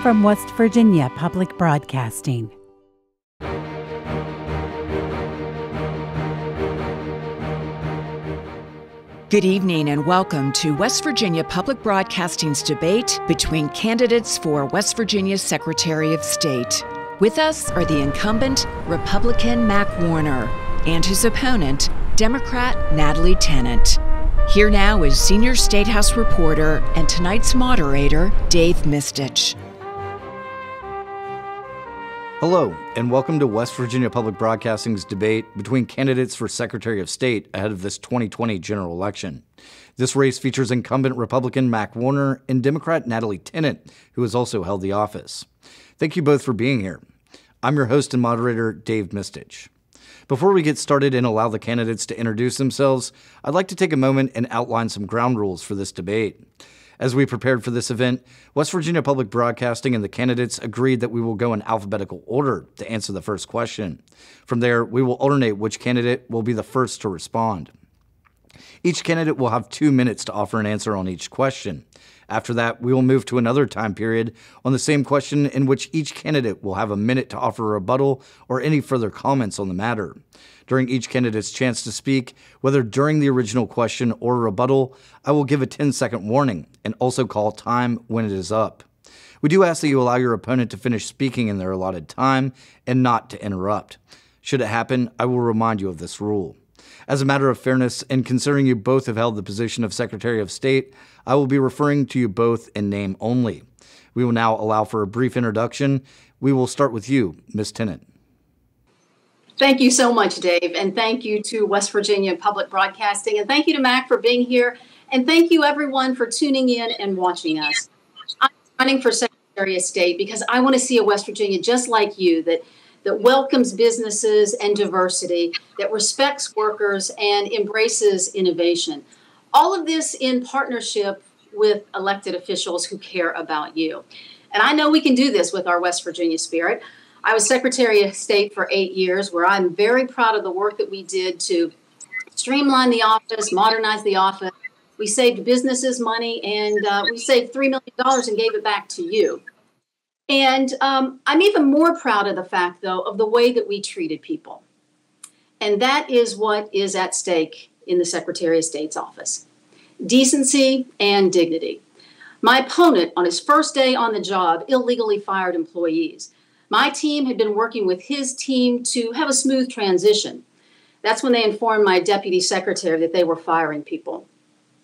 from West Virginia Public Broadcasting. Good evening and welcome to West Virginia Public Broadcasting's debate between candidates for West Virginia Secretary of State. With us are the incumbent Republican Mac Warner and his opponent, Democrat Natalie Tennant. Here now is Senior State House reporter and tonight's moderator, Dave Mistich. Hello, and welcome to West Virginia Public Broadcasting's debate between candidates for Secretary of State ahead of this 2020 general election. This race features incumbent Republican Mac Warner and Democrat Natalie Tennant, who has also held the office. Thank you both for being here. I'm your host and moderator, Dave Mistich. Before we get started and allow the candidates to introduce themselves, I'd like to take a moment and outline some ground rules for this debate. As we prepared for this event, West Virginia Public Broadcasting and the candidates agreed that we will go in alphabetical order to answer the first question. From there, we will alternate which candidate will be the first to respond. Each candidate will have 2 minutes to offer an answer on each question. After that, we will move to another time period on the same question in which each candidate will have a minute to offer a rebuttal or any further comments on the matter. During each candidate's chance to speak, whether during the original question or rebuttal, I will give a 10-second warning and also call time when it is up. We do ask that you allow your opponent to finish speaking in their allotted time and not to interrupt. Should it happen, I will remind you of this rule. As a matter of fairness, and considering you both have held the position of Secretary of State, I will be referring to you both in name only. We will now allow for a brief introduction. We will start with you, Ms. Tennant. Thank you so much, Dave, and thank you to West Virginia Public Broadcasting, and thank you to Mac for being here, and thank you everyone for tuning in and watching us. I'm running for Secretary of State because I want to see a West Virginia just like you that welcomes businesses and diversity, that respects workers and embraces innovation. All of this in partnership with elected officials who care about you. And I know we can do this with our West Virginia spirit. I was Secretary of State for 8 years, where I'm very proud of the work that we did to streamline the office, modernize the office. We saved businesses money, and we saved $3 million and gave it back to you. And I'm even more proud of the fact, though, of the way that we treated people. And that is what is at stake in the Secretary of State's office. Decency and dignity. My opponent, on his first day on the job, illegally fired employees. My team had been working with his team to have a smooth transition. That's when they informed my deputy secretary that they were firing people.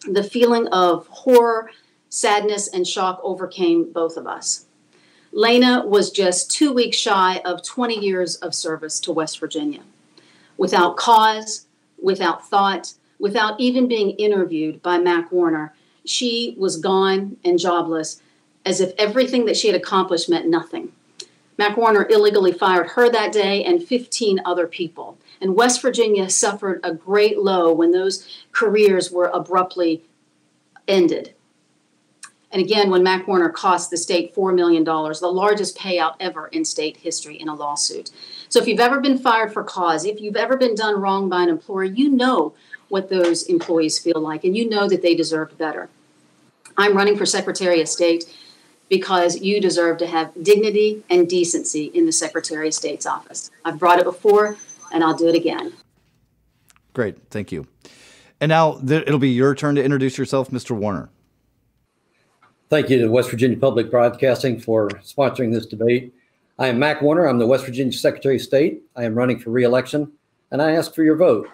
The feeling of horror, sadness, and shock overcame both of us. Lena was just 2 weeks shy of 20 years of service to West Virginia. Without cause, without thought, without even being interviewed by Mac Warner, she was gone and jobless, as if everything that she had accomplished meant nothing. Mac Warner illegally fired her that day and 15 other people. And West Virginia suffered a great low when those careers were abruptly ended. And again, when Mac Warner cost the state $4 million, the largest payout ever in state history in a lawsuit. So if you've ever been fired for cause, if you've ever been done wrong by an employer, you know what those employees feel like, and you know that they deserved better. I'm running for Secretary of State because you deserve to have dignity and decency in the Secretary of State's office. I've brought it before, and I'll do it again. Great, thank you. And now it'll be your turn to introduce yourself, Mr. Warner. Thank you to West Virginia Public Broadcasting for sponsoring this debate. I am Mac Warner. I'm the West Virginia Secretary of State. I am running for re-election, and I ask for your vote.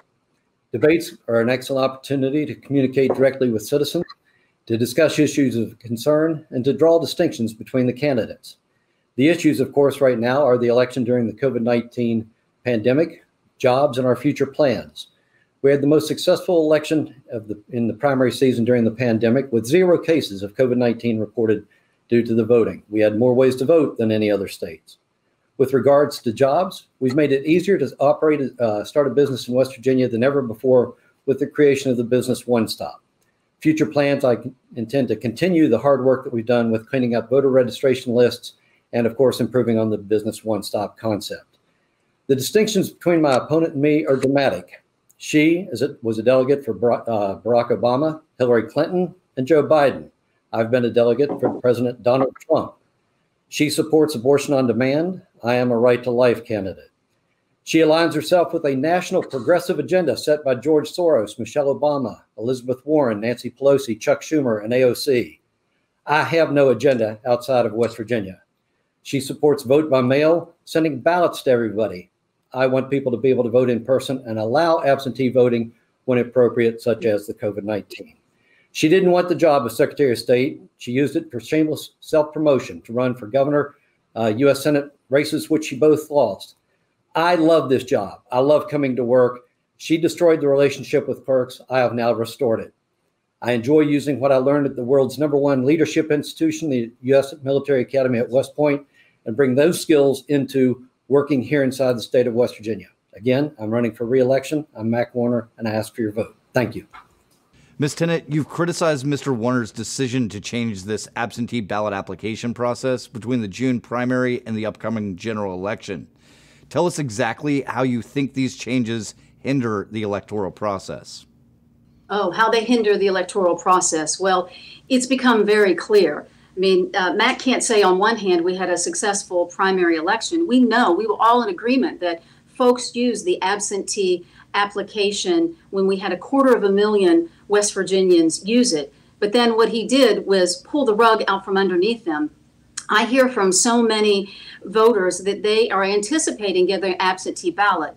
Debates are an excellent opportunity to communicate directly with citizens, to discuss issues of concern, and to draw distinctions between the candidates. The issues, of course, right now are the election during the COVID-19 pandemic, jobs, and our future plans. We had the most successful election in the primary season during the pandemic, with 0 cases of COVID-19 reported due to the voting. We had more ways to vote than any other states. With regards to jobs, we've made it easier to start a business in West Virginia than ever before with the creation of the Business One Stop. Future plans, I intend to continue the hard work that we've done with cleaning up voter registration lists and, of course, improving on the Business One Stop concept. The distinctions between my opponent and me are dramatic. She was a delegate for Barack Obama, Hillary Clinton, and Joe Biden. I've been a delegate for President Donald Trump. She supports abortion on demand. I am a right to life candidate. She aligns herself with a national progressive agenda set by George Soros, Michelle Obama, Elizabeth Warren, Nancy Pelosi, Chuck Schumer, and AOC. I have no agenda outside of West Virginia. She supports vote by mail, sending ballots to everybody. I want people to be able to vote in person and allow absentee voting when appropriate, such as the COVID-19. She didn't want the job of Secretary of State. She used it for shameless self-promotion to run for governor, U.S. Senate races, which she both lost. I love this job. I love coming to work. She destroyed the relationship with clerks. I have now restored it. I enjoy using what I learned at the world's #1 leadership institution, the U.S. Military Academy at West Point, and bring those skills into working here inside the state of West Virginia. Again, I'm running for re-election. I'm Mac Warner, and I ask for your vote. Thank you. Ms. Tennant, you've criticized Mr. Warner's decision to change this absentee ballot application process between the June primary and the upcoming general election. Tell us exactly how you think these changes hinder the electoral process. Oh, how they hinder the electoral process. Well, it's become very clear. I mean, Matt can't say on one hand we had a successful primary election. We know, we were all in agreement that folks used the absentee application when we had 250,000 West Virginians use it. But then what he did was pull the rug out from underneath them. I hear from so many voters that they are anticipating getting an absentee ballot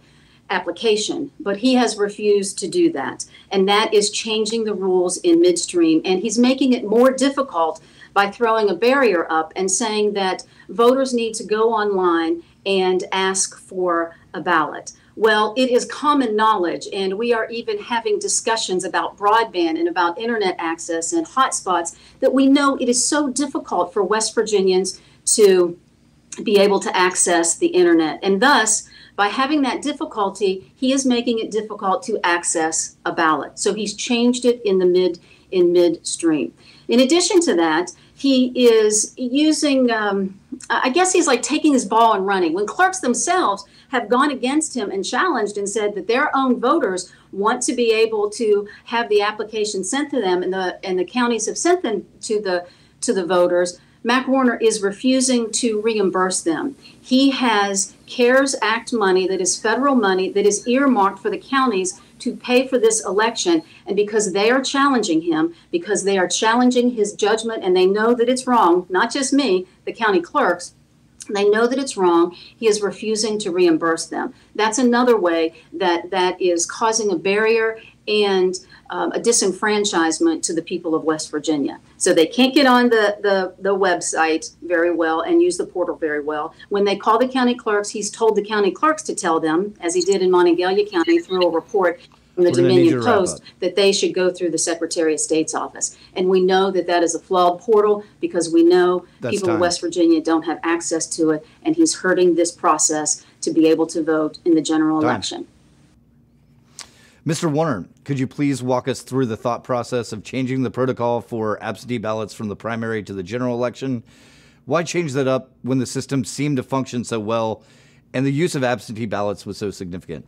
application, but he has refused to do that. And that is changing the rules in midstream. And he's making it more difficult by throwing a barrier up and saying that voters need to go online and ask for a ballot. Well, it is common knowledge, and we are even having discussions about broadband and about internet access and hotspots, that we know it is so difficult for West Virginians to be able to access the internet. And thus, by having that difficulty, he is making it difficult to access a ballot. So he's changed it in midstream. In addition to that, he is using, I guess he's like taking his ball and running. When clerks themselves have gone against him and challenged and said that their own voters want to be able to have the application sent to them, and the counties have sent them to the voters, Mac Warner is refusing to reimburse them. He has CARES Act money, that is federal money, that is earmarked for the counties to pay for this election. And because they are challenging him, because they are challenging his judgment, and they know that it's wrong, not just me, the county clerks, they know that it's wrong, he is refusing to reimburse them. That's another way that is causing a barrier and a disenfranchisement to the people of West Virginia. So they can't get on the website very well and use the portal very well. When they call the county clerks, he's told the county clerks to tell them, as he did in Monongalia County through a report from the Dominion Post, that they should go through the Secretary of State's office. And we know that that is a flawed portal, because we know people in West Virginia don't have access to it, and he's hurting this process to be able to vote in the general election. Mr. Warner, could you please walk us through the thought process of changing the protocol for absentee ballots from the primary to the general election? Why change that up when the system seemed to function so well and the use of absentee ballots was so significant?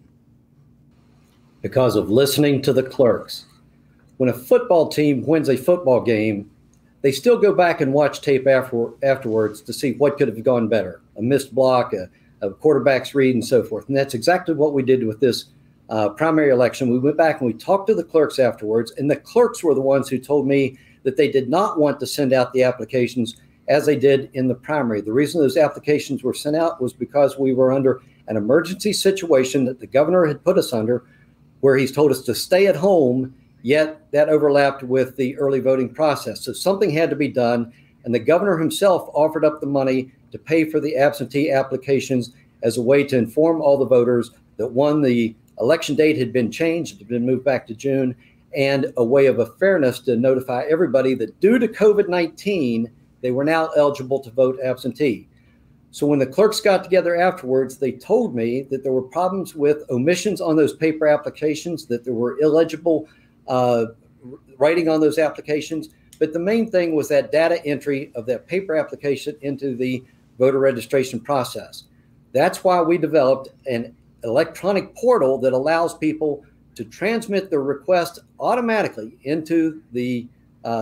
Because of listening to the clerks. When a football team wins a football game, they still go back and watch tape afterwards to see what could have gone better. A missed block, a quarterback's read, and so forth. And that's exactly what we did with this primary election. We went back and we talked to the clerks afterwards, and the clerks were the ones who told me that they did not want to send out the applications as they did in the primary. The reason those applications were sent out was because we were under an emergency situation that the governor had put us under, where he's told us to stay at home, yet that overlapped with the early voting process. So something had to be done, and the governor himself offered up the money to pay for the absentee applications as a way to inform all the voters that, one, the election date had been changed, it had been moved back to June, and a way of a fairness to notify everybody that due to COVID-19, they were now eligible to vote absentee. So when the clerks got together afterwards, they told me that there were problems with omissions on those paper applications, that there were illegible writing on those applications. But the main thing was that data entry of that paper application into the voter registration process. That's why we developed an electronic portal that allows people to transmit their request automatically into the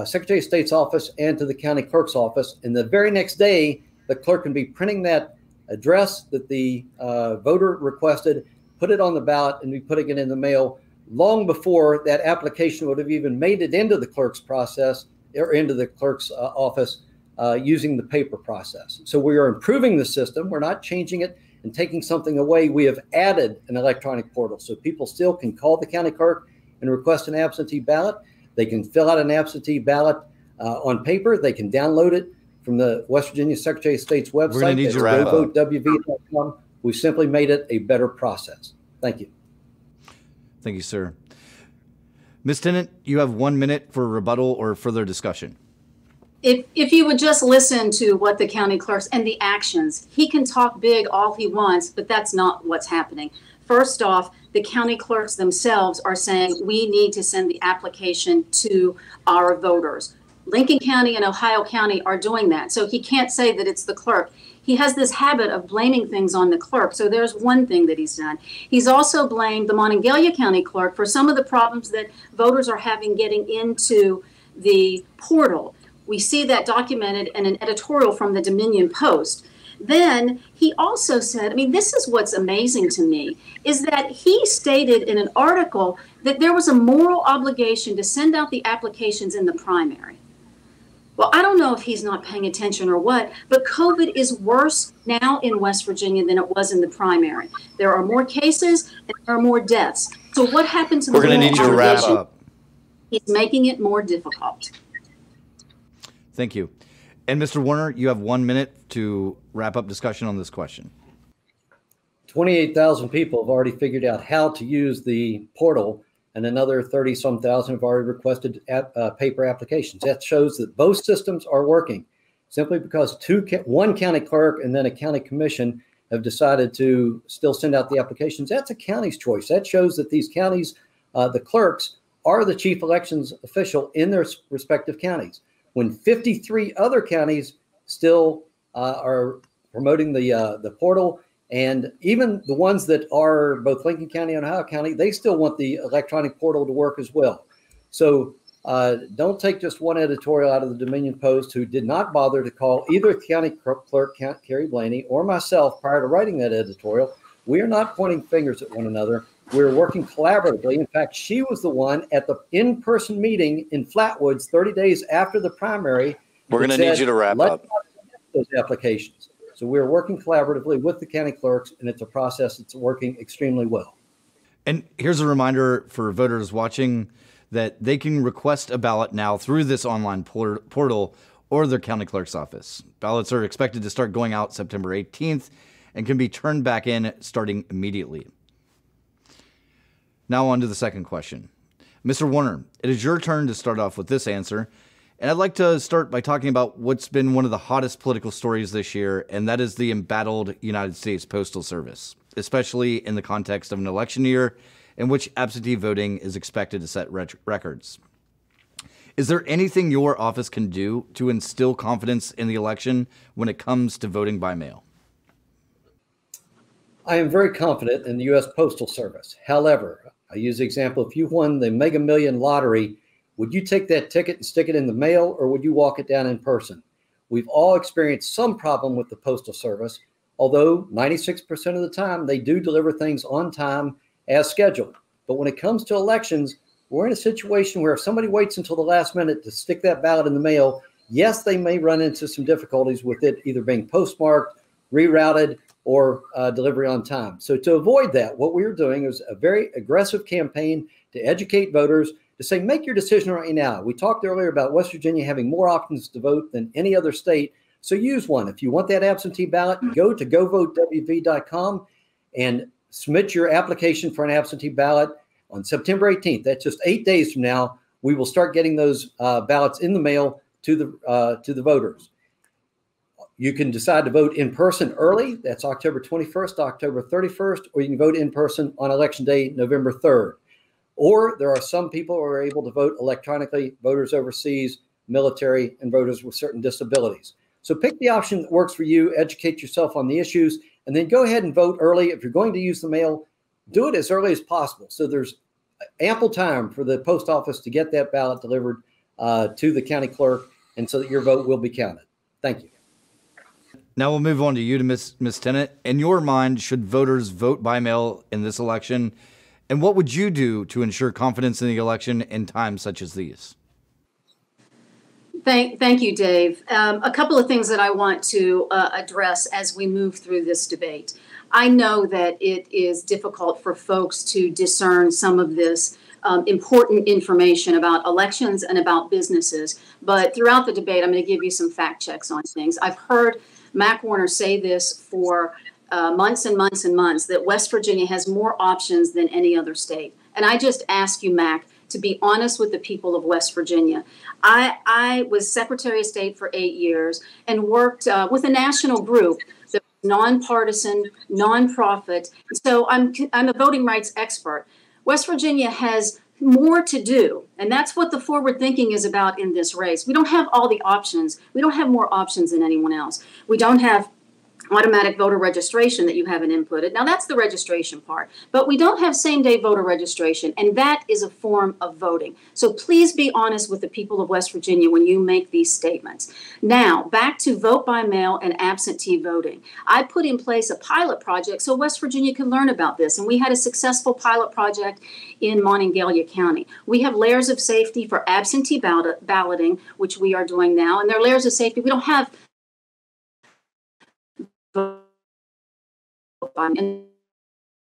Secretary of State's office and to the county clerk's office. And the very next day, the clerk can be printing that address that the voter requested, put it on the ballot, and be putting it in the mail long before that application would have even made it into the clerk's process or into the clerk's office using the paper process. So we are improving the system. We're not changing it and taking something away. We have added an electronic portal so people still can call the county clerk and request an absentee ballot. They can fill out an absentee ballot on paper. They can download it from the West Virginia Secretary of State's website. We're going to need you to wrap up. GoVoteWV.com. We simply made it a better process. Thank you. Thank you, sir. Ms. Tennant, you have 1 minute for rebuttal or further discussion. If you would just listen to what the county clerks and the actions, he can talk big all he wants, but that's not what's happening. First off, the county clerks themselves are saying we need to send the application to our voters. Lincoln County and Ohio County are doing that. So he can't say that it's the clerk. He has this habit of blaming things on the clerk. So there's one thing that he's done. He's also blamed the Monongalia County clerk for some of the problems that voters are having getting into the portal. We see that documented in an editorial from the Dominion Post. Then he also said, I mean, this is what's amazing to me, is that he stated in an article that there was a moral obligation to send out the applications in the primary. Well, I don't know if he's not paying attention or what, but COVID is worse now in West Virginia than it was in the primary. There are more cases and there are more deaths. So what happened to the moral obligation? We're going to need you to wrap up. He's making it more difficult. Thank you. And Mr. Warner, you have 1 minute to wrap up discussion on this question. 28,000 people have already figured out how to use the portal, and another 30-some thousand have already requested paper applications. That shows that both systems are working. Simply because one county clerk and then a county commission have decided to still send out the applications, that's a county's choice. That shows that these counties, the clerks, are the chief elections official in their respective counties. When 53 other counties still are promoting the portal, and even the ones that are both Lincoln County and Ohio County, they still want the electronic portal to work as well. So don't take just one editorial out of the Dominion Post, who did not bother to call either county clerk, Carrie Blaney, or myself prior to writing that editorial. We are not pointing fingers at one another. We're working collaboratively. In fact, she was the one at the in-person meeting in Flatwoods 30 days after the primary. We're going to need you to wrap up. Those applications. So we're working collaboratively with the county clerks, and it's a process that's working extremely well. And here's a reminder for voters watching that they can request a ballot now through this online portal or their county clerk's office. Ballots are expected to start going out September 18th and can be turned back in starting immediately. Now on to the second question. Mr. Warner, it is your turn to start off with this answer. And I'd like to start by talking about what's been one of the hottest political stories this year, and that is the embattled United States Postal Service, especially in the context of an election year in which absentee voting is expected to set records. Is there anything your office can do to instill confidence in the election when it comes to voting by mail? I am very confident in the U.S. Postal Service. However, I use the example, if you won the Mega Million lottery, would you take that ticket and stick it in the mail, or would you walk it down in person? We've all experienced some problem with the Postal Service, although 96% of the time they do deliver things on time as scheduled. But when it comes to elections, we're in a situation where if somebody waits until the last minute to stick that ballot in the mail, yes, they may run into some difficulties with it either being postmarked, rerouted, or delivery on time. So to avoid that, what we're doing is a very aggressive campaign to educate voters to say, make your decision right now. We talked earlier about West Virginia having more options to vote than any other state. So use one. If you want that absentee ballot, go to GoVoteWV.com and submit your application for an absentee ballot on September 18th. That's just 8 days from now. We will start getting those ballots in the mail to the voters. You can decide to vote in person early. That's October 21st, October 31st, or you can vote in person on Election Day, November 3rd. Or there are some people who are able to vote electronically, voters overseas, military, and voters with certain disabilities. So pick the option that works for you, educate yourself on the issues, and then go ahead and vote early. If you're going to use the mail, do it as early as possible. So there's ample time for the post office to get that ballot delivered to the county clerk, and so that your vote will be counted. Thank you. Now we'll move on to you, to Ms. Tennant. In your mind, should voters vote by mail in this election? And what would you do to ensure confidence in the election in times such as these? Thank you, Dave. A couple of things that I want to address as we move through this debate. I know that it is difficult for folks to discern some of this important information about elections and about businesses. But throughout the debate, I'm going to give you some fact checks on things. I've heard Mac Warner say this for months and months and months, that West Virginia has more options than any other state. And I just ask you, Mac, to be honest with the people of West Virginia. I was Secretary of State for 8 years and worked with a national group that was nonpartisan, nonprofit. So I'm a voting rights expert. West Virginia has more to do, and that's what the forward thinking is about in this race. We don't have all the options. We don't have more options than anyone else. We don't have automatic voter registration that you haven't inputted. Now, that's the registration part. But we don't have same-day voter registration, and that is a form of voting. So please be honest with the people of West Virginia when you make these statements. Now, back to vote by mail and absentee voting. I put in place a pilot project so West Virginia can learn about this, and we had a successful pilot project in Monongalia County. We have layers of safety for absentee balloting, which we are doing now, and there are layers of safety. We don't have and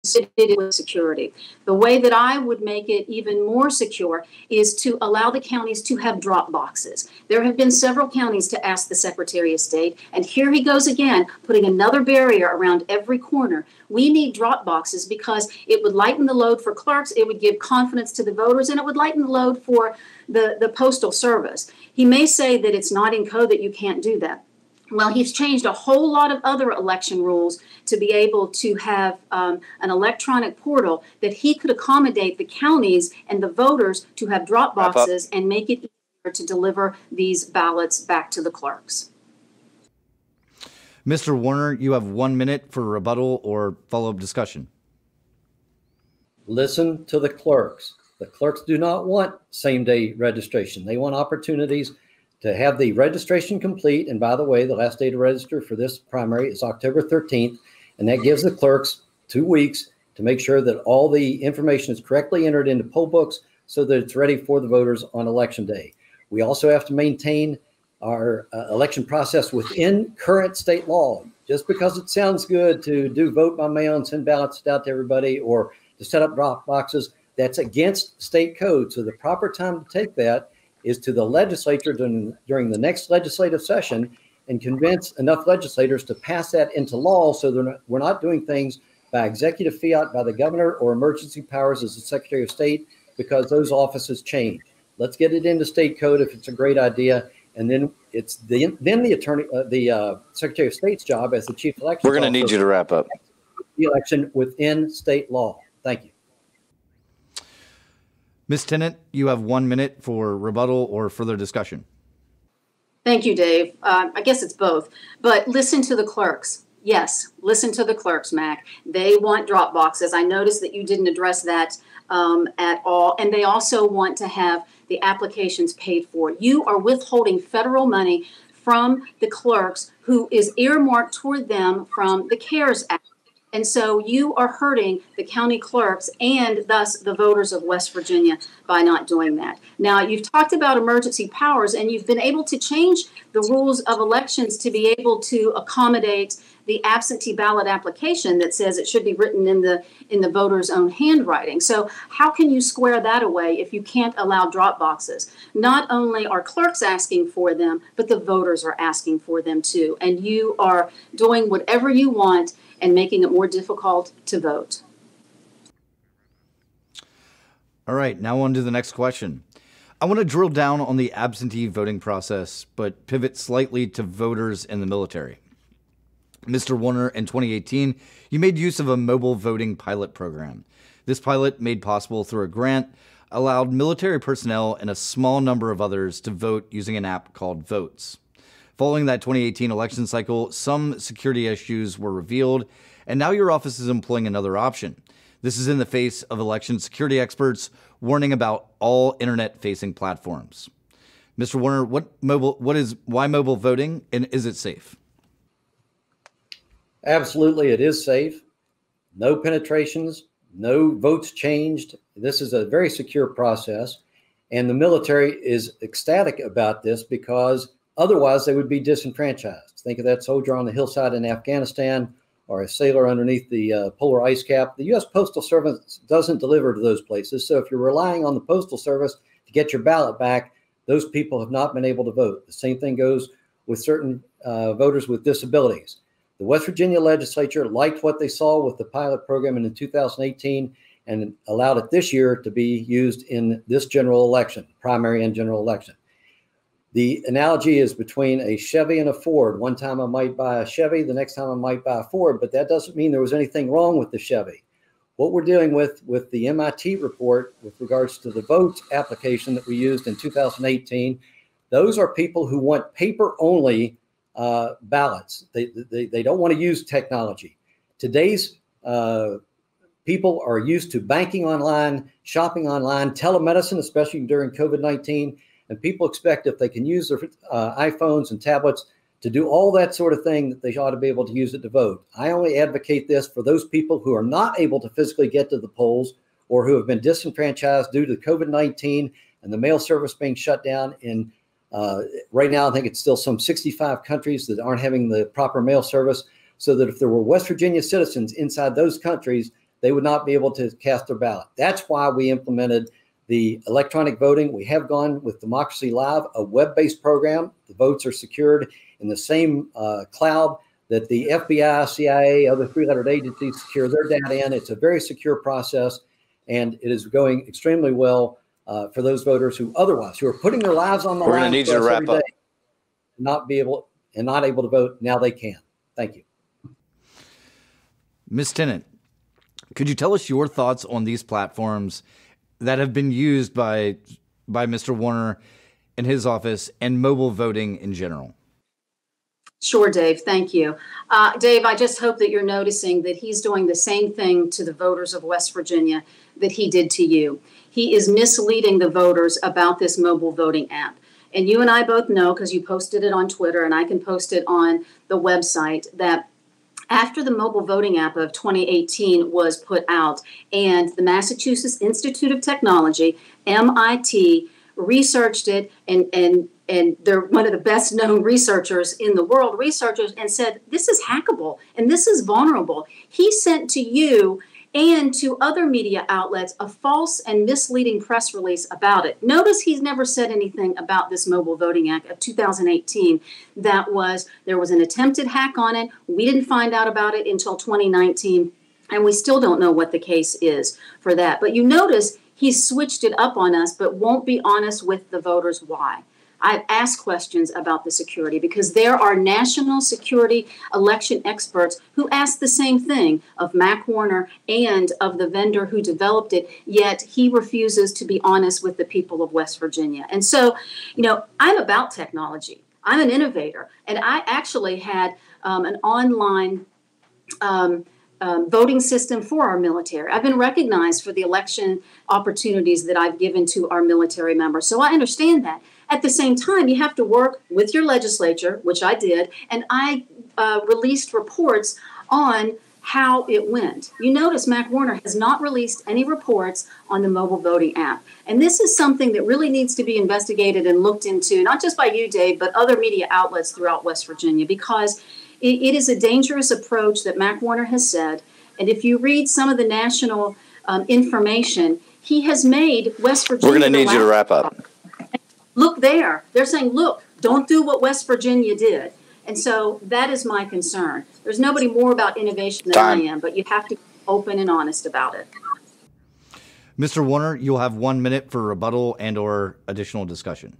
with security. The way that I would make it even more secure is to allow the counties to have drop boxes. There have been several counties to ask the Secretary of State, and here he goes again, putting another barrier around every corner. We need drop boxes because it would lighten the load for clerks, it would give confidence to the voters, and it would lighten the load for the Postal Service. He may say that it's not in code that you can't do that. Well, he's changed a whole lot of other election rules to be able to have an electronic portal that he could accommodate the counties and the voters to have drop boxes and make it easier to deliver these ballots back to the clerks. Mr. Warner, you have 1 minute for rebuttal or follow-up discussion. Listen to the clerks. The clerks do not want same-day registration. They want opportunities to have the registration complete. And by the way, the last day to register for this primary is October 13th. And that gives the clerks 2 weeks to make sure that all the information is correctly entered into poll books so that it's ready for the voters on election day. We also have to maintain our election process within current state law. Just because it sounds good to do vote by mail and send ballots out to everybody or to set up drop boxes, that's against state code. So the proper time to take that is to the legislature during the next legislative session and convince enough legislators to pass that into law so that we're not doing things by executive fiat by the governor or emergency powers as the Secretary of State, because those offices change. Let's get it into state code if it's a great idea. And then it's the Secretary of State's job as the chief election. We're going to need you to wrap up. The election within state law. Thank you. Ms. Tennant, you have 1 minute for rebuttal or further discussion. Thank you, Dave. I guess it's both. But listen to the clerks. Yes, listen to the clerks, Mac. They want drop boxes. I noticed that you didn't address that at all. And they also want to have the applications paid for. You are withholding federal money from the clerks who is earmarked toward them from the CARES Act. And so you are hurting the county clerks and thus the voters of West Virginia by not doing that. Now, you've talked about emergency powers, and you've been able to change the rules of elections to be able to accommodate the absentee ballot application that says it should be written in the voter's own handwriting. So how can you square that away if you can't allow drop boxes? Not only are clerks asking for them, but the voters are asking for them too. And you are doing whatever you want and making it more difficult to vote. All right, now on to the next question. I want to drill down on the absentee voting process, but pivot slightly to voters in the military. Mr. Warner, in 2018, you made use of a mobile voting pilot program. This pilot, made possible through a grant, allowed military personnel and a small number of others to vote using an app called Votes. Following that 2018 election cycle, some security issues were revealed, and now your office is employing another option. This is in the face of election security experts warning about all internet-facing platforms. Mr. Warner, why mobile voting, and is it safe? Absolutely, it is safe. No penetrations, no votes changed. This is a very secure process. And the military is ecstatic about this because otherwise they would be disenfranchised. Think of that soldier on the hillside in Afghanistan or a sailor underneath the polar ice cap. The U.S. Postal Service doesn't deliver to those places. So if you're relying on the Postal Service to get your ballot back, those people have not been able to vote. The same thing goes with certain voters with disabilities. The West Virginia legislature liked what they saw with the pilot program in 2018 and allowed it this year to be used in this general election, primary and general election. The analogy is between a Chevy and a Ford. One time I might buy a Chevy, the next time I might buy a Ford, but that doesn't mean there was anything wrong with the Chevy. What we're dealing with the MIT report with regards to the vote application that we used in 2018, those are people who want paper-only ballots. They don't want to use technology. Today's people are used to banking online, shopping online, telemedicine, especially during COVID-19, and people expect if they can use their iPhones and tablets to do all that sort of thing, that they ought to be able to use it to vote. I only advocate this for those people who are not able to physically get to the polls or who have been disenfranchised due to COVID-19 and the mail service being shut down in right now. I think it's still some 65 countries that aren't having the proper mail service, so that if there were West Virginia citizens inside those countries, they would not be able to cast their ballot. That's why we implemented the electronic voting. We have gone with Democracy Live, a web-based program. The votes are secured in the same cloud that the FBI, CIA, other three-lettered agencies secure their data in. It's a very secure process, and it is going extremely well for those voters who are putting their lives on the line. We're going to need you to wrap up. Not able to vote. Now they can. Thank you. Ms. Tennant, could you tell us your thoughts on these platforms that have been used by Mr. Warner in his office and mobile voting in general? Sure, Dave. Thank you. Dave, I just hope that you're noticing that he's doing the same thing to the voters of West Virginia that he did to you. He is misleading the voters about this mobile voting app. And you and I both know, because you posted it on Twitter and I can post it on the website, that after the mobile voting app of 2018 was put out and the Massachusetts Institute of Technology, MIT, researched it, and they're one of the best known researchers in the world, and said, this is hackable and this is vulnerable. He sent to you and to other media outlets a false and misleading press release about it. Notice he's never said anything about this mobile voting act of 2018. There was an attempted hack on it. We didn't find out about it until 2019, and we still don't know what the case is for that. But you notice he's switched it up on us, but won't be honest with the voters why. I've asked questions about the security because there are national security election experts who asked the same thing of Mac Warner and of the vendor who developed it, yet he refuses to be honest with the people of West Virginia. And so, I'm about technology. I'm an innovator, and I actually had an online voting system for our military. I've been recognized for the election opportunities that I've given to our military members, so I understand that. At the same time, you have to work with your legislature, which I did, and I released reports on how it went. You notice Mac Warner has not released any reports on the mobile voting app. And this is something that really needs to be investigated and looked into, not just by you, Dave, but other media outlets throughout West Virginia, because it is a dangerous approach that Mac Warner has said. And if you read some of the national information, he has made West Virginia— We're going to need you to wrap up. Look there. They're saying, look, don't do what West Virginia did. And so that is my concern. There's nobody more about innovation than I am, but you have to be open and honest about it. Mr. Warner, you'll have 1 minute for rebuttal and or additional discussion.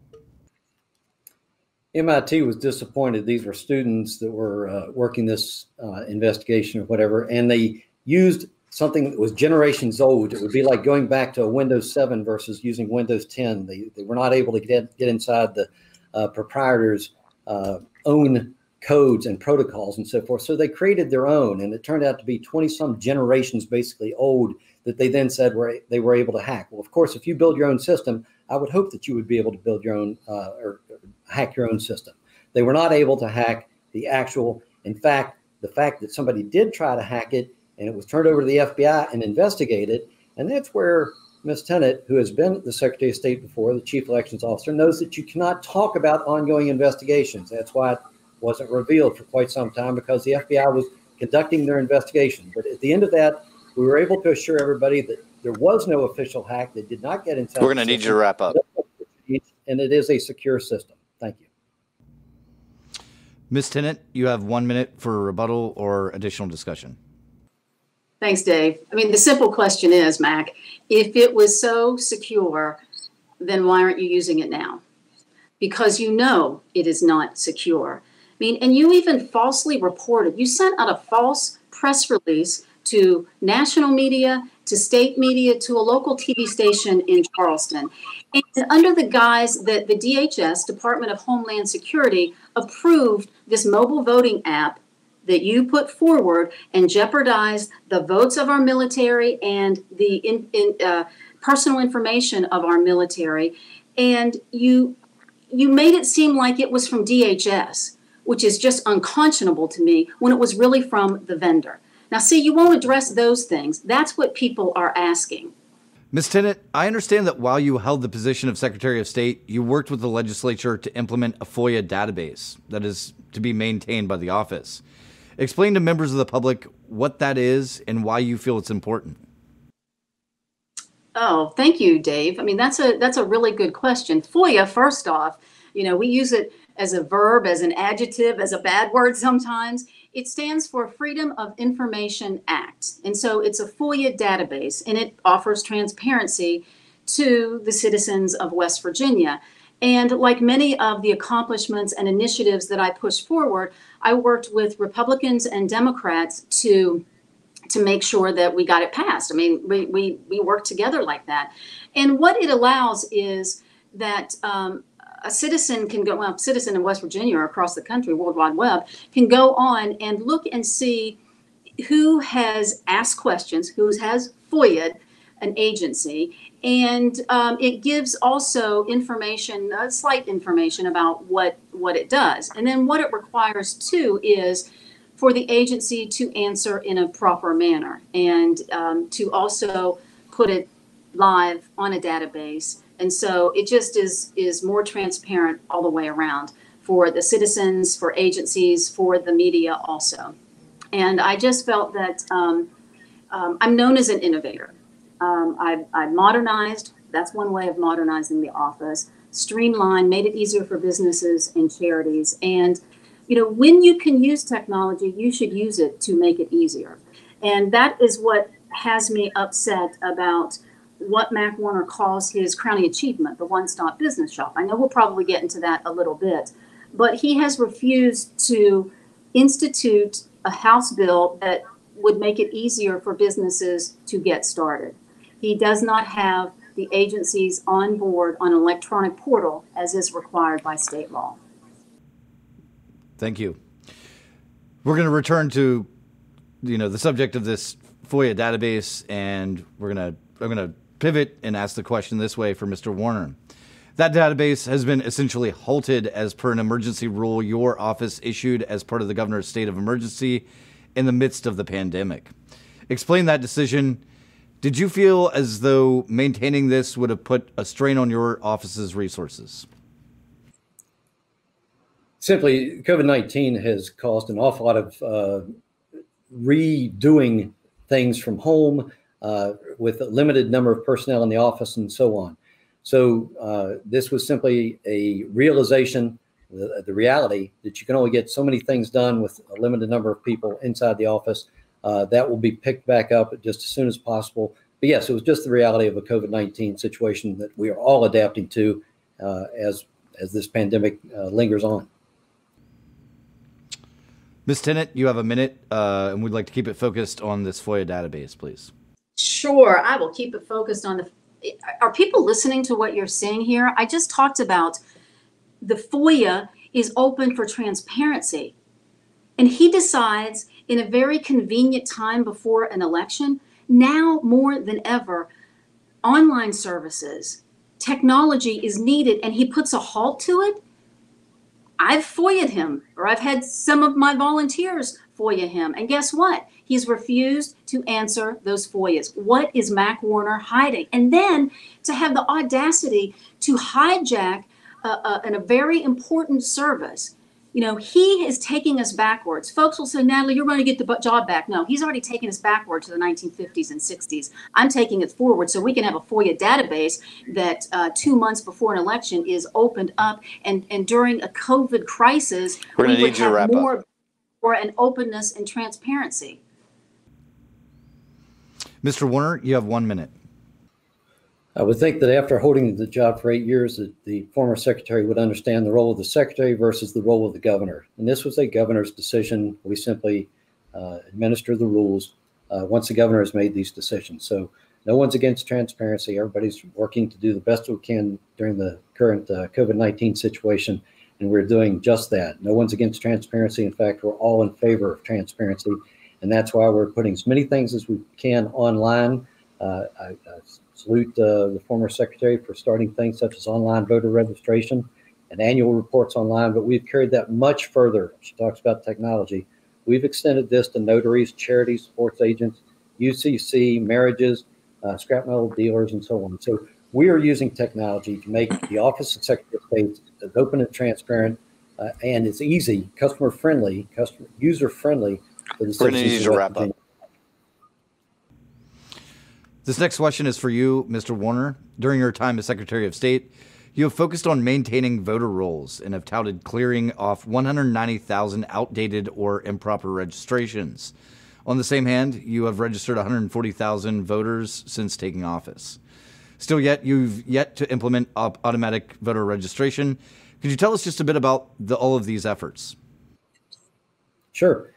MIT was disappointed. These were students that were working this investigation or whatever, and they used something that was generations old. It would be like going back to a Windows 7 versus using Windows 10. They were not able to get inside the proprietors' own codes and protocols and so forth. So they created their own, and it turned out to be 20-some generations basically old that they then said they were able to hack. Well, of course, if you build your own system, I would hope that you would be able to build your own or hack your own system. They were not able to hack the actual. In fact, the fact that somebody did try to hack it and it was turned over to the FBI and investigated. And that's where Ms. Tennant, who has been the Secretary of State before, the Chief Elections Officer, knows that you cannot talk about ongoing investigations. That's why it wasn't revealed for quite some time, because the FBI was conducting their investigation. But at the end of that, we were able to assure everybody that there was no official hack. They did not get inside. We're going to need you to wrap up. And it is a secure system. Thank you. Ms. Tennant, you have 1 minute for rebuttal or additional discussion. Thanks, Dave. I mean, the simple question is, Mac, if it was so secure, then why aren't you using it now? Because you know it is not secure. I mean, and you even falsely reported. You sent out a false press release to national media, to state media, to a local TV station in Charleston. And under the guise that the DHS, Department of Homeland Security, approved this mobile voting app that you put forward and jeopardized the votes of our military and the personal information of our military. And you made it seem like it was from DHS, which is just unconscionable to me, when it was really from the vendor. Now, see, you won't address those things. That's what people are asking. Ms. Tennant, I understand that while you held the position of Secretary of State, you worked with the legislature to implement a FOIA database that is to be maintained by the office. Explain to members of the public what that is and why you feel it's important. Oh, thank you, Dave. I mean, that's a really good question. FOIA, first off, we use it as a verb, as an adjective, as a bad word sometimes. It stands for Freedom of Information Act. And so it's a FOIA database, and it offers transparency to the citizens of West Virginia. And like many of the accomplishments and initiatives that I pushed forward, I worked with Republicans and Democrats to make sure that we got it passed. I mean, we worked together like that. And what it allows is that a citizen can go, well, a citizen in West Virginia or across the country, World Wide Web, can go on and look and see who has asked questions, who has FOIA'd an agency. And it gives also information, slight information about what it does. And then what it requires too is for the agency to answer in a proper manner and to also put it live on a database. And so it just is more transparent all the way around for the citizens, for agencies, for the media also. And I just felt that I'm known as an innovator. I modernized, that's one way of modernizing the office, streamlined, made it easier for businesses and charities. And, when you can use technology, you should use it to make it easier. And that is what has me upset about what Mac Warner calls his crowning achievement, the one-stop business shop. I know we'll probably get into that a little bit, but he has refused to institute a House bill that would make it easier for businesses to get started. He does not have the agencies on board on an electronic portal as is required by state law. Thank you. We're going to return to, the subject of this FOIA database, and I'm going to pivot and ask the question this way for Mr. Warner. That database has been essentially halted as per an emergency rule your office issued as part of the governor's state of emergency in the midst of the pandemic. Explain that decision. Did you feel as though maintaining this would have put a strain on your office's resources? Simply, COVID-19 has caused an awful lot of redoing things from home with a limited number of personnel in the office and so on. So this was simply a realization, the reality that you can only get so many things done with a limited number of people inside the office. That will be picked back up just as soon as possible. But yes, it was just the reality of a COVID-19 situation that we are all adapting to as this pandemic lingers on. Ms. Tennant, you have a minute, and we'd like to keep it focused on this FOIA database, please. Sure, I will keep it focused on are people listening to what you're saying here? I just talked about the FOIA is open for transparency. And he decides in a very convenient time before an election, now more than ever, online services, technology is needed, and he puts a halt to it. I've FOIA'd him, or I've had some of my volunteers FOIA him. And guess what? He's refused to answer those FOIAs. What is Mac Warner hiding? And then to have the audacity to hijack a very important service. You know, he is taking us backwards. Folks will say, Natalie, you're going to get the job back. No, he's already taken us backward to the 1950s and 60s. I'm taking it forward so we can have a FOIA database that 2 months before an election is opened up. And during a COVID crisis, We're going to we need you to wrap more up. for an openness and transparency. Mr. Warner, you have 1 minute. I would think that after holding the job for 8 years, that the former secretary would understand the role of the secretary versus the role of the governor. And this was a governor's decision. We simply administer the rules once the governor has made these decisions. So no one's against transparency. Everybody's working to do the best we can during the current COVID-19 situation. And we're doing just that. No one's against transparency. In fact, we're all in favor of transparency. And that's why we're putting as many things as we can online. I salute the former secretary for starting things such as online voter registration and annual reports online, but we've carried that much further. She talks about technology. We've extended this to notaries, charities, sports agents, UCC, marriages, scrap metal dealers, and so on. So we are using technology to make the Office of Secretary of State as open and transparent, and it's easy, customer-friendly, user-friendly for the citizens. We're going to need you to wrap up. This next question is for you, Mr. Warner. During your time as Secretary of State, you have focused on maintaining voter rolls and have touted clearing off 190,000 outdated or improper registrations. On the same hand, you have registered 140,000 voters since taking office. Still yet, you've yet to implement automatic voter registration. Could you tell us just a bit about all of these efforts? Sure.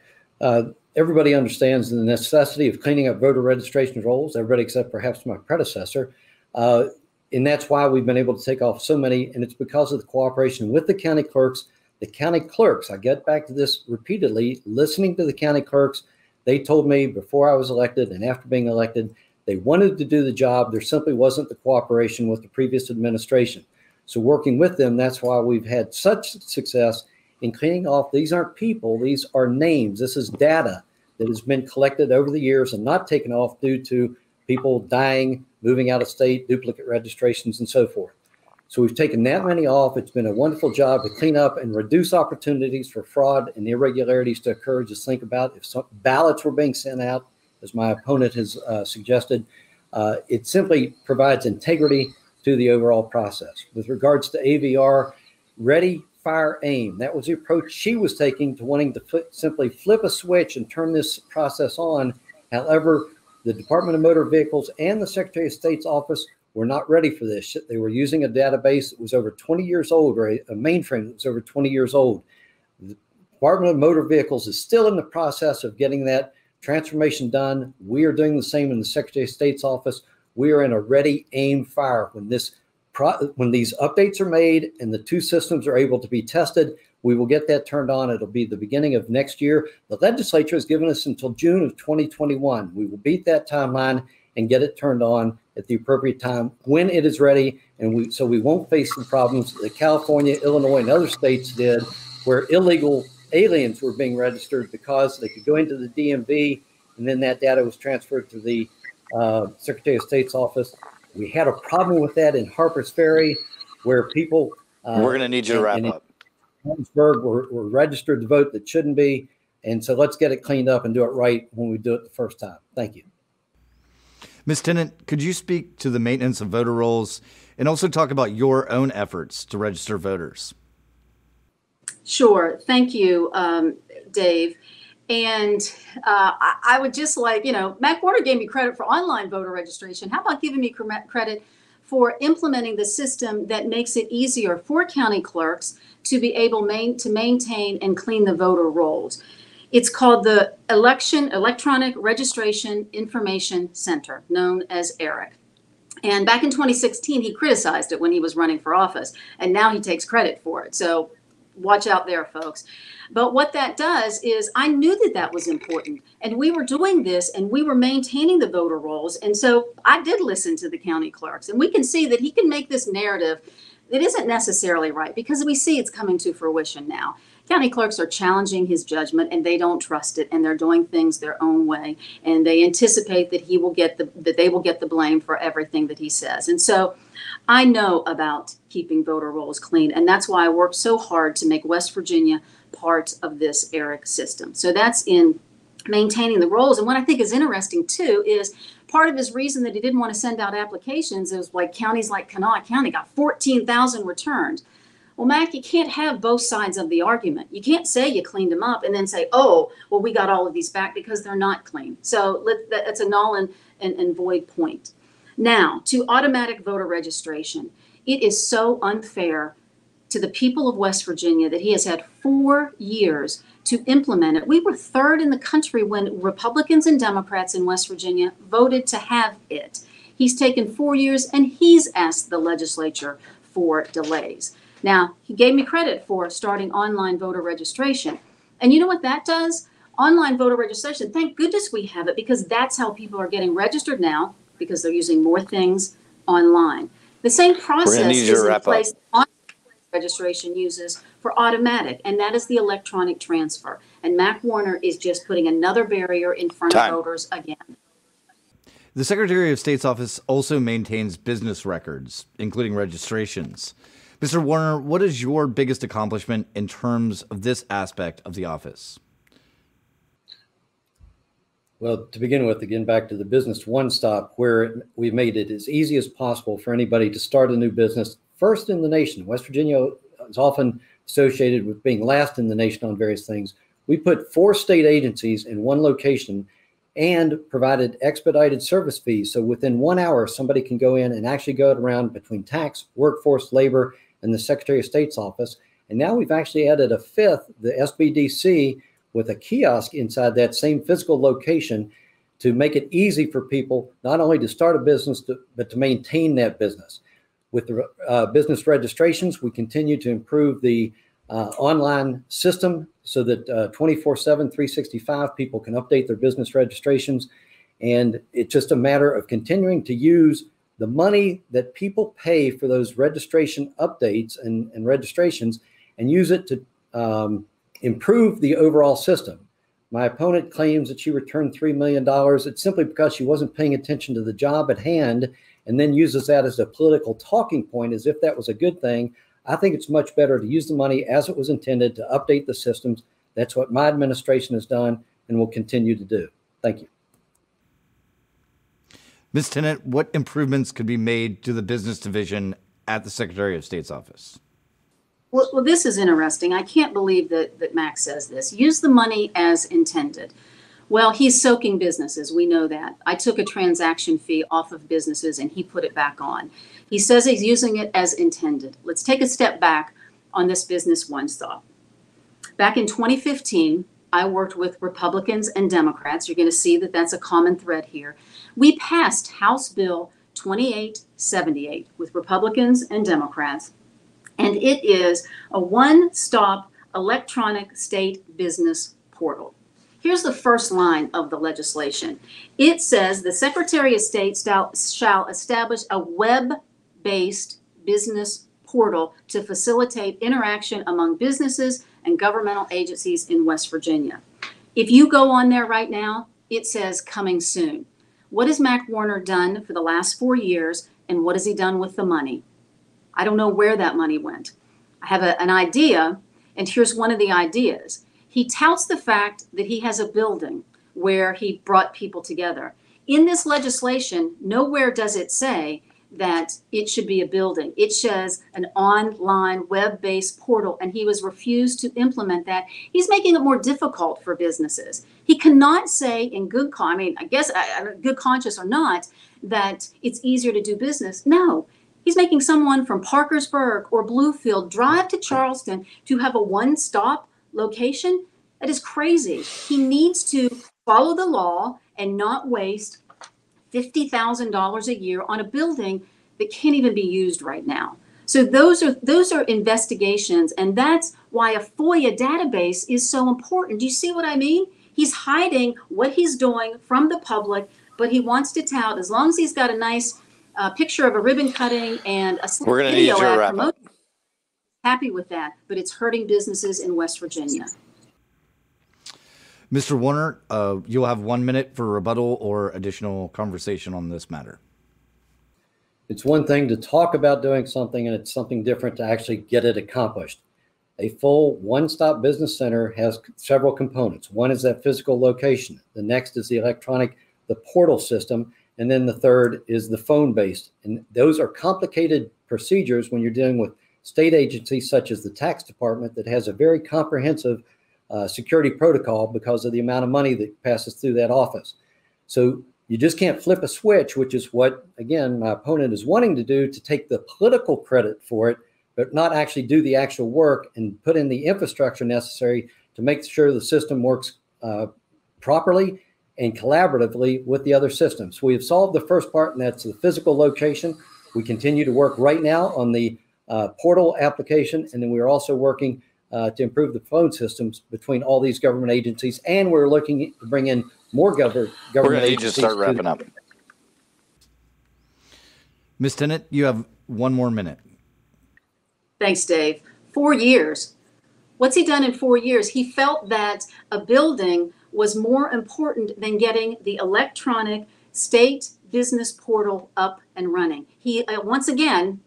Everybody understands the necessity of cleaning up voter registration rolls, everybody except perhaps my predecessor. And that's why we've been able to take off so many. And it's because of the cooperation with the county clerks. The county clerks, I get back to this repeatedly, listening to the county clerks, they told me before I was elected and after being elected, they wanted to do the job. There simply wasn't the cooperation with the previous administration. So working with them, that's why we've had such success in cleaning off. These aren't people, these are names. This is data that has been collected over the years and not taken off due to people dying, moving out of state, duplicate registrations, and so forth. So we've taken that many off. It's been a wonderful job to clean up and reduce opportunities for fraud and irregularities to occur. Just think about if some ballots were being sent out, as my opponent has suggested. It simply provides integrity to the overall process. With regards to AVR, ready, fire, aim. That was the approach she was taking to wanting to simply flip a switch and turn this process on. However, the Department of Motor Vehicles and the Secretary of State's office were not ready for this. They were using a database that was over 20 years old, or a mainframe that was over 20 years old. The Department of Motor Vehicles is still in the process of getting that transformation done. We are doing the same in the Secretary of State's office. We are in a ready, aim, fire. When these updates are made and the two systems are able to be tested, we will get that turned on. It'll be the beginning of next year. The legislature has given us until June of 2021. We will beat that timeline and get it turned on at the appropriate time when it is ready. And so we won't face the problems that California, Illinois, and other states did, where illegal aliens were being registered because they could go into the DMV and then that data was transferred to the Secretary of State's office. We had a problem with that in Harpers Ferry, where people we're going to need you to wrap up. Williamsburg were registered to vote that shouldn't be. And so let's get it cleaned up and do it right when we do it the first time. Thank you. Ms. Tennant, could you speak to the maintenance of voter rolls and also talk about your own efforts to register voters? Sure. Thank you, Dave. And I would just like, Mac Warner gave me credit for online voter registration. How about giving me credit for implementing the system that makes it easier for county clerks to be able to maintain and clean the voter rolls? It's called the Electronic Registration Information Center, known as ERIC. And back in 2016, he criticized it when he was running for office, and now he takes credit for it. So watch out there, folks. But what that does is I knew that was important, and we were doing this and we were maintaining the voter rolls. And so I did listen to the county clerks, and we can see that he can make this narrative it isn't necessarily right because we see it's coming to fruition now. County clerks are challenging his judgment and they don't trust it and they're doing things their own way and they anticipate that they will get the blame for everything that he says. And so I know about keeping voter rolls clean, and that's why I worked so hard to make West Virginia part of this ERIC system. So that's in maintaining the rolls. And what I think is interesting too is part of his reason that he didn't want to send out applications is like counties like Kanawha County got 14,000 returned. Well, Mac, you can't have both sides of the argument. You can't say you cleaned them up and then say, oh, well, we got all of these back because they're not clean. So that's a null and void point. Now, to automatic voter registration, it is so unfair to the people of West Virginia that he has had 4 years to implement it. We were third in the country when Republicans and Democrats in West Virginia voted to have it. He's taken 4 years and he's asked the legislature for delays. Now, he gave me credit for starting online voter registration. And you know what that does? Online voter registration, thank goodness we have it because that's how people are getting registered now because they're using more things online. The same process is in place online registration uses for automatic, and that is the electronic transfer. And Mac Warner is just putting another barrier in front of voters again. The Secretary of State's office also maintains business records, including registrations. Mr. Warner, what is your biggest accomplishment in terms of this aspect of the office? Well, to begin with, again, back to the business one-stop, where we made it as easy as possible for anybody to start a new business, first in the nation. West Virginia is often associated with being last in the nation on various things. We put 4 state agencies in one location and provided expedited service fees. So within 1 hour, somebody can go in and actually go around between tax, workforce, labor, and the Secretary of State's office. And now we've actually added a 5th, the SBDC, with a kiosk inside that same physical location to make it easy for people not only to start a business, but to maintain that business. With the business registrations, we continue to improve the online system so that 24/7, 365 people can update their business registrations. And it's just a matter of continuing to use the money that people pay for those registration updates and registrations and use it to improve the overall system. My opponent claims that she returned $3 million. It's simply because she wasn't paying attention to the job at hand and then uses that as a political talking point as if that was a good thing. I think it's much better to use the money as it was intended to update the systems. That's what my administration has done and will continue to do. Thank you. Ms. Tennant, what improvements could be made to the business division at the Secretary of State's office? Well, this is interesting. I can't believe that Max says this. Use the money as intended. Well, he's soaking businesses. We know that. I took a transaction fee off of businesses and he put it back on. He says he's using it as intended. Let's take a step back on this business one-stop. Back in 2015, I worked with Republicans and Democrats. You're going to see that that's a common thread here. We passed House Bill 2878 with Republicans and Democrats. And it is a one-stop electronic state business portal. Here's the first line of the legislation. It says the Secretary of State shall establish a web-based business portal to facilitate interaction among businesses and governmental agencies in West Virginia. If you go on there right now, it says coming soon. What has Mac Warner done for the last 4 years, and what has he done with the money? I don't know where that money went. I have an idea, and here's one of the ideas. He touts the fact that he has a building where he brought people together. In this legislation, nowhere does it say that it should be a building. It says an online web-based portal, and he was refused to implement that. He's making it more difficult for businesses. He cannot say in good conscience or not, that it's easier to do business. No. He's making someone from Parkersburg or Bluefield drive to Charleston to have a one-stop location. That is crazy. He needs to follow the law and not waste $50,000 a year on a building that can't even be used right now. So those are investigations, and that's why a FOIA database is so important. Do you see what I mean? He's hiding what he's doing from the public, but he wants to tout, as long as he's got a nice picture of a ribbon cutting and a We're going to need you to wrap up. Happy with that, but it's hurting businesses in West Virginia. Mr. Warner, you'll have 1 minute for rebuttal or additional conversation on this matter. It's one thing to talk about doing something, and it's something different to actually get it accomplished. A full one-stop business center has several components. One is that physical location. The next is the portal system. And then the third is the phone-based. And those are complicated procedures when you're dealing with state agencies such as the tax department that has a very comprehensive security protocol because of the amount of money that passes through that office. So you just can't flip a switch, which is what, again, my opponent is wanting to do, to take the political credit for it, but not actually do the actual work and put in the infrastructure necessary to make sure the system works properly and collaboratively with the other systems. We have solved the first part, and that's the physical location. We continue to work right now on the portal application, and then we are also working to improve the phone systems between all these government agencies, and we're looking to bring in more government agencies. We're going to need you to start wrapping up. Ms. Tennant, you have 1 more minute. Thanks, Dave. 4 years. What's he done in 4 years? He felt that a building was more important than getting the electronic state business portal up and running. He, once again,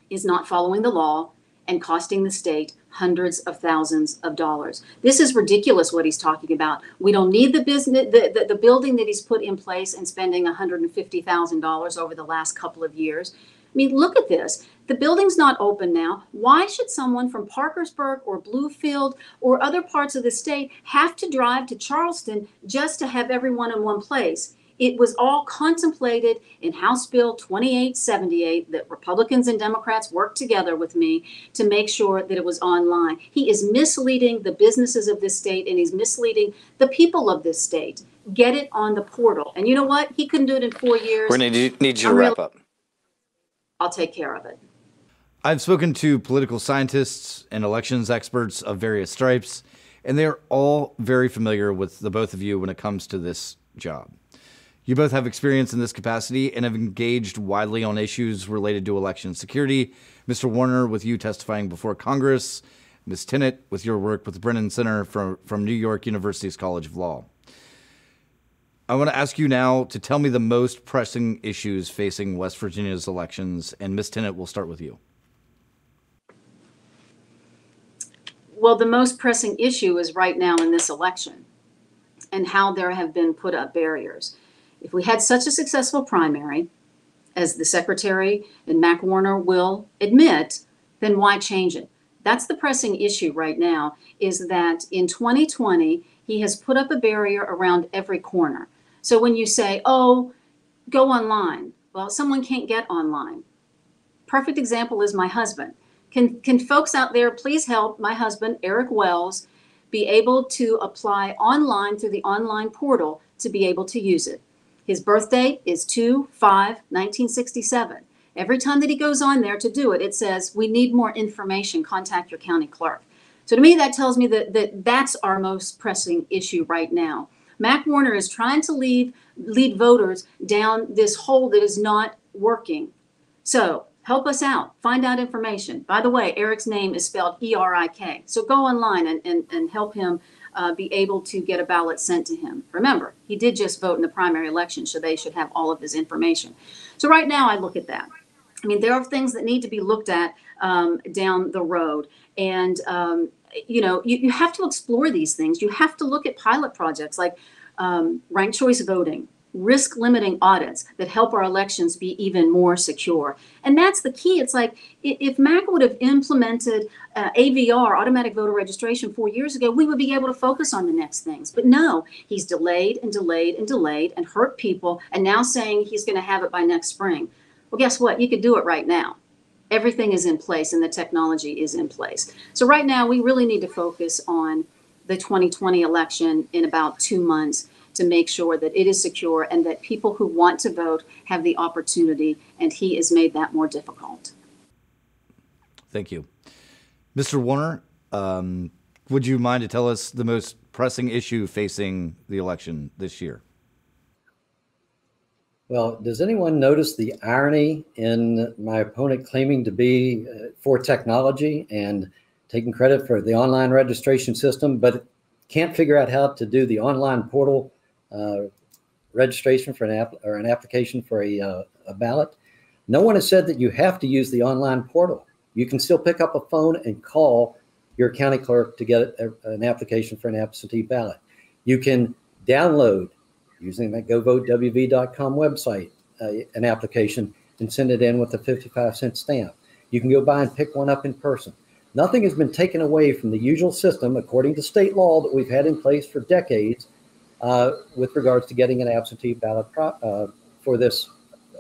is not following the law and costing the state hundreds of thousands of dollars. This is ridiculous what he's talking about. We don't need the business, the building that he's put in place and spending $150,000 over the last couple of years. I mean, look at this. The building's not open now. Why should someone from Parkersburg or Bluefield or other parts of the state have to drive to Charleston just to have everyone in one place? It was all contemplated in House Bill 2878 that Republicans and Democrats worked together with me to make sure that it was online. He is misleading the businesses of this state, and he's misleading the people of this state. Get it on the portal. And you know what? He couldn't do it in 4 years. We're going to need you to wrap up. I'll take care of it. I've spoken to political scientists and elections experts of various stripes, and they're all very familiar with the both of you when it comes to this job. You both have experience in this capacity and have engaged widely on issues related to election security. Mr. Warner, with you testifying before Congress. Ms. Tennant, with your work with the Brennan Center from New York University's College of Law. I want to ask you now to tell me the most pressing issues facing West Virginia's elections. And Ms. Tennant, we'll start with you. Well, the most pressing issue is right now in this election and how there have been put up barriers. If we had such a successful primary, as the Secretary and Mac Warner will admit, then why change it? That's the pressing issue right now, is that in 2020, he has put up a barrier around every corner. So when you say, oh, go online, well, someone can't get online. Perfect example is my husband. Can folks out there please help my husband, Eric Wells, be able to apply online through the online portal to be able to use it? His birthday is 2/5/1967. Every time that he goes on there to do it, it says, we need more information, contact your county clerk. So to me, that tells me that that's our most pressing issue right now. Mac Warner is trying to lead voters down this hole that is not working. So help us out, find out information. By the way, Eric's name is spelled E-R-I-K. So go online and help him be able to get a ballot sent to him. Remember, he did just vote in the primary election, so they should have all of his information. So right now I look at that. I mean, there are things that need to be looked at down the road. And, you have to explore these things. You have to look at pilot projects like ranked choice voting, risk limiting audits that help our elections be even more secure. And that's the key. It's like if Mac would have implemented AVR, automatic voter registration, 4 years ago, we would be able to focus on the next things. But no, he's delayed and delayed and delayed and hurt people, and now saying he's going to have it by next spring. Well, guess what? You could do it right now. Everything is in place and the technology is in place. So right now, we really need to focus on the 2020 election in about 2 months to make sure that it is secure and that people who want to vote have the opportunity, and he has made that more difficult. Thank you. Mr. Warner, would you mind to tell us the most pressing issue facing the election this year? Well, does anyone notice the irony in my opponent claiming to be for technology and taking credit for the online registration system, but can't figure out how to do the online portal registration for an application for a ballot? No one has said that you have to use the online portal. You can still pick up a phone and call your county clerk to get an application for an absentee ballot. You can download, using that govotewv.com website, an application and send it in with a 55-cent stamp. You can go by and pick one up in person. Nothing has been taken away from the usual system, according to state law that we've had in place for decades, with regards to getting an absentee ballot for this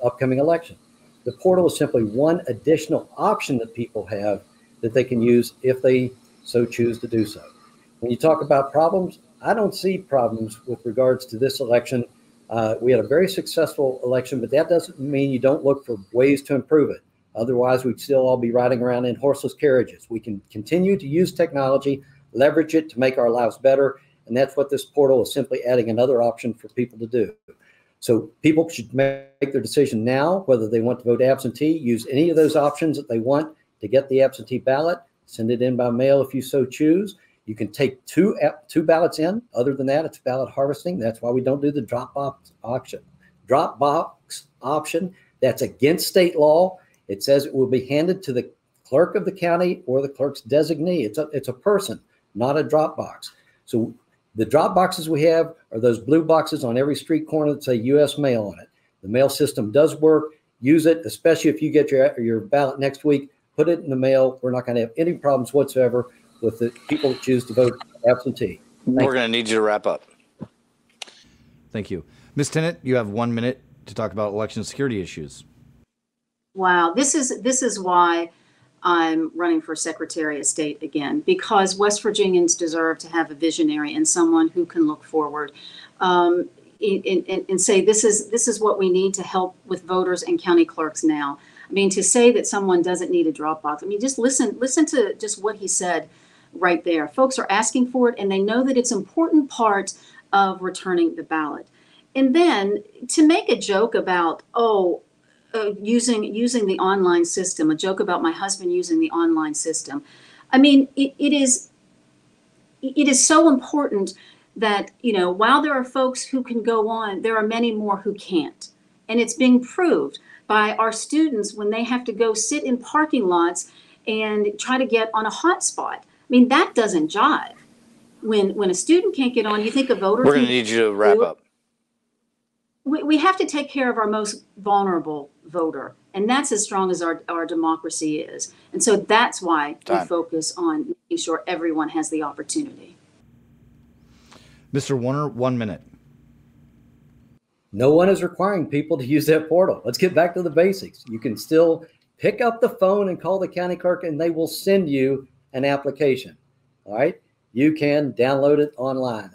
upcoming election. The portal is simply one additional option that people have that they can use if they so choose to do so. When you talk about problems, I don't see problems with regards to this election. We had a very successful election, but that doesn't mean you don't look for ways to improve it. Otherwise, we'd still all be riding around in horseless carriages. We can continue to use technology, leverage it to make our lives better, and that's what this portal is, simply adding another option for people to do. So people should make their decision now, whether they want to vote absentee, use any of those options that they want to get the absentee ballot, send it in by mail if you so choose. You can take two ballots in. Other than that, it's ballot harvesting. That's why we don't do the Dropbox option. That's against state law. It says it will be handed to the clerk of the county or the clerk's designee. It's a person, not a Dropbox. So the drop boxes we have are those blue boxes on every street corner that say U.S. mail on it. The mail system does work. Use it, especially if you get your ballot next week. Put it in the mail. We're not going to have any problems whatsoever with the people that choose to vote absentee. We're going to need you to wrap up. Thank you. Ms. Tennant, you have 1 minute to talk about election security issues. Wow, this is why I'm running for Secretary of State again, because West Virginians deserve to have a visionary and someone who can look forward and say this is what we need to help with voters and county clerks now. I mean, to say that someone doesn't need a Dropbox, I mean, just listen to just what he said right there. Folks are asking for it, and they know that it's an important part of returning the ballot. And then to make a joke about, using the online system, a joke about my husband using the online system. I mean, it is so important that, while there are folks who can go on, there are many more who can't. And it's being proved by our students when they have to go sit in parking lots and try to get on a hotspot. I mean, that doesn't jive. When a student can't get on, you think a voter... We're going to need you to wrap up. We have to take care of our most vulnerable voter, and that's as strong as our democracy is. And so that's why we focus on making sure everyone has the opportunity. Mr. Warner, 1 minute. No one is requiring people to use that portal. Let's get back to the basics. You can still pick up the phone and call the county clerk, and they will send you an application. All right? You can download it online.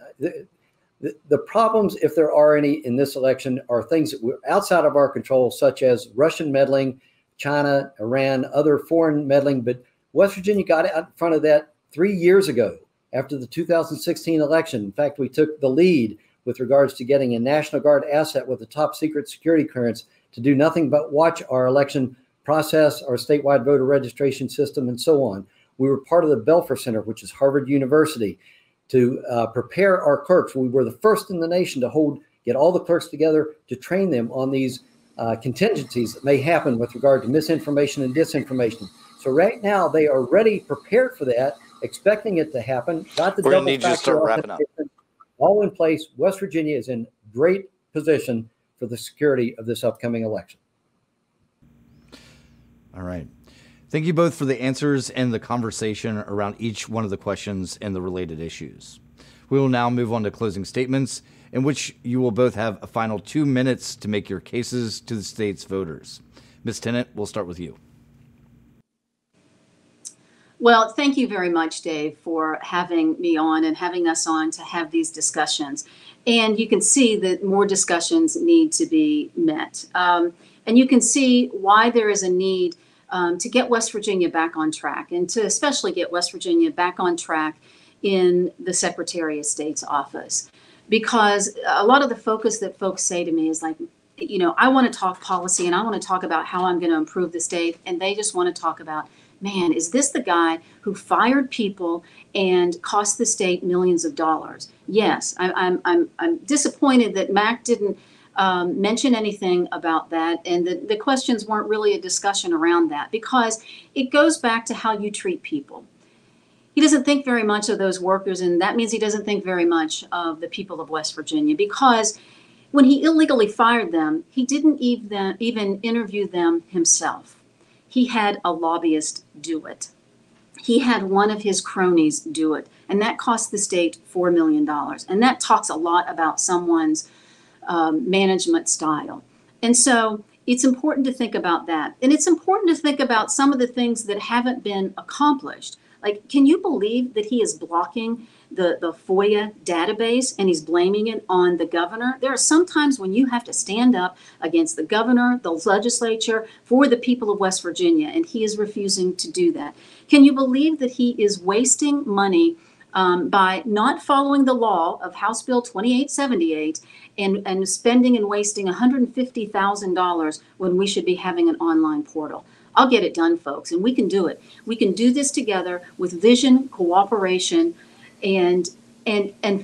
The problems, if there are any in this election, are things that were outside of our control, such as Russian meddling, China, Iran, other foreign meddling. But West Virginia got out in front of that 3 years ago after the 2016 election. In fact, we took the lead with regards to getting a National Guard asset with a top secret security clearance to do nothing but watch our election process, our statewide voter registration system, and so on. We were part of the Belfer Center, which is Harvard University, to prepare our clerks. We were the first in the nation to get all the clerks together to train them on these contingencies that may happen with regard to misinformation and disinformation. So right now they are ready, prepared for that, expecting it to happen. Got the We're going to need you to start wrapping up. All in place. West Virginia is in great position for the security of this upcoming election. All right. Thank you both for the answers and the conversation around each one of the questions and the related issues. We will now move on to closing statements, in which you will both have a final 2 minutes to make your cases to the state's voters. Ms. Tennant, we'll start with you. Well, thank you very much, Dave, for having me on and having us on to have these discussions. And you can see that more discussions need to be met. And you can see why there is a need to get West Virginia back on track, and to especially get West Virginia back on track in the Secretary of State's office. Because a lot of the focus that folks say to me is like, I want to talk policy and I want to talk about how I'm going to improve the state. And they just want to talk about, man, is this the guy who fired people and cost the state millions of dollars? Yes, I'm disappointed that Mac didn't mention anything about that, and the questions weren't really a discussion around that, because it goes back to how you treat people. He doesn't think very much of those workers, and that means he doesn't think very much of the people of West Virginia, because when he illegally fired them, he didn't even interview them himself. He had a lobbyist do it. He had one of his cronies do it, and that cost the state $4 million. And that talks a lot about someone's management style. And so it's important to think about that. And it's important to think about some of the things that haven't been accomplished. Like, can you believe that he is blocking the FOIA database and he's blaming it on the governor? There are some times when you have to stand up against the governor, the legislature, for the people of West Virginia, and he is refusing to do that. Can you believe that he is wasting money by not following the law of House Bill 2878 and spending and wasting $150,000 when we should be having an online portal? I'll get it done, folks, and we can do it. We can do this together with vision, cooperation, and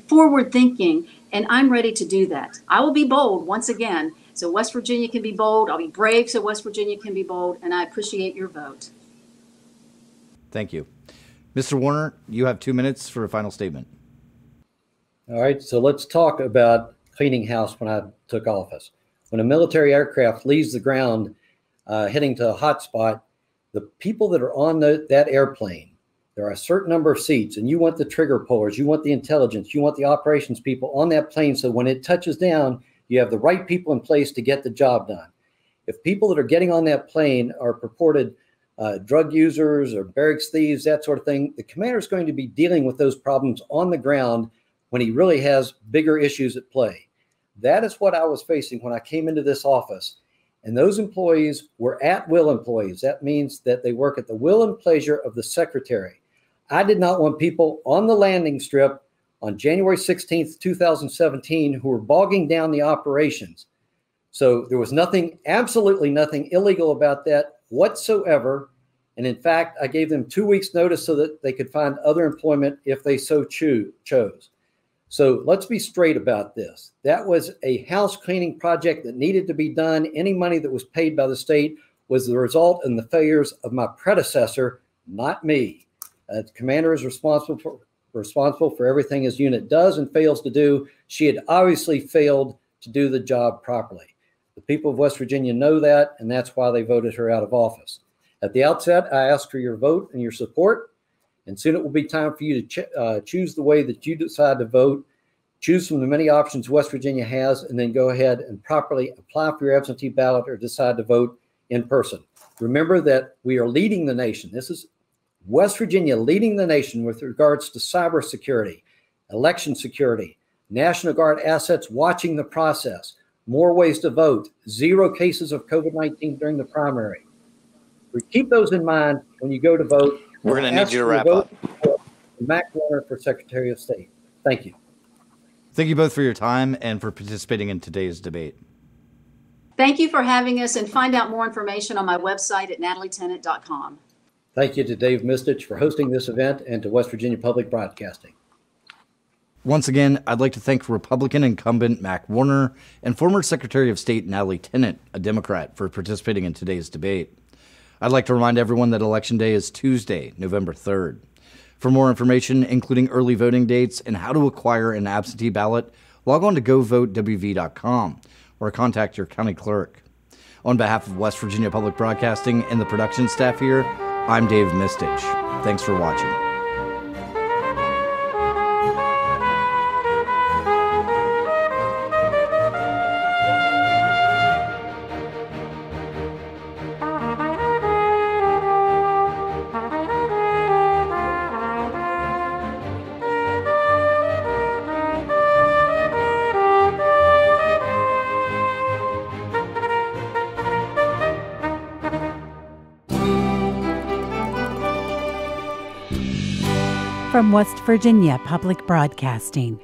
forward thinking, and I'm ready to do that. I will be bold once again, so West Virginia can be bold. I'll be brave so West Virginia can be bold, and I appreciate your vote. Thank you. Mr. Warner, you have 2 minutes for a final statement. All right, so let's talk about cleaning house when I took office. When a military aircraft leaves the ground heading to a hot spot, the people that are on that airplane, there are a certain number of seats, and you want the trigger pullers, you want the intelligence, you want the operations people on that plane, so when it touches down, you have the right people in place to get the job done. If people that are getting on that plane are purported drug users or barracks thieves, that sort of thing, the commander is going to be dealing with those problems on the ground when he really has bigger issues at play. That is what I was facing when I came into this office. And those employees were at-will employees. That means that they work at the will and pleasure of the secretary. I did not want people on the landing strip on January 16th, 2017, who were bogging down the operations. So there was nothing, absolutely nothing illegal about that whatsoever. And in fact, I gave them 2 weeks notice so that they could find other employment if they so chose. So let's be straight about this. That was a house cleaning project that needed to be done. Any money that was paid by the state was the result in the failures of my predecessor, not me. The commander is responsible for everything his unit does and fails to do. She had obviously failed to do the job properly. The people of West Virginia know that, and that's why they voted her out of office. At the outset, I ask for your vote and your support, and soon it will be time for you to choose the way that you decide to vote. Choose from the many options West Virginia has, and then go ahead and properly apply for your absentee ballot or decide to vote in person. Remember that we are leading the nation. This is West Virginia leading the nation with regards to cybersecurity, election security, National Guard assets watching the process, more ways to vote, 0 cases of COVID-19 during the primary. We keep those in mind when you go to vote. We're going to need you to wrap up. Mac Warner for Secretary of State. Thank you. Thank you both for your time and for participating in today's debate. Thank you for having us, and find out more information on my website at natalietennant.com. Thank you to Dave Mistich for hosting this event, and to West Virginia Public Broadcasting. Once again, I'd like to thank Republican incumbent Mac Warner and former Secretary of State Natalie Tennant, a Democrat, for participating in today's debate. I'd like to remind everyone that Election Day is Tuesday, November 3rd. For more information, including early voting dates and how to acquire an absentee ballot, log on to govotewv.com or contact your county clerk. On behalf of West Virginia Public Broadcasting and the production staff here, I'm Dave Mistich. Thanks for watching. From West Virginia Public Broadcasting.